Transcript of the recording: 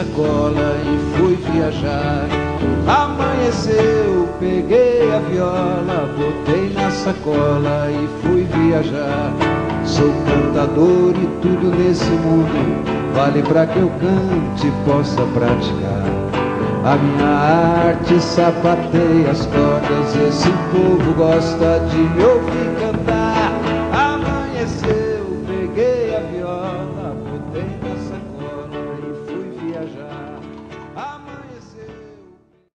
sacola e fui viajar. Amanheceu, peguei a viola, botei na sacola e fui viajar. Sou cantador e tudo nesse mundo vale pra que eu cante e possa praticar. A minha arte sapateia as cordas, esse povo gosta de me ouvir cantar.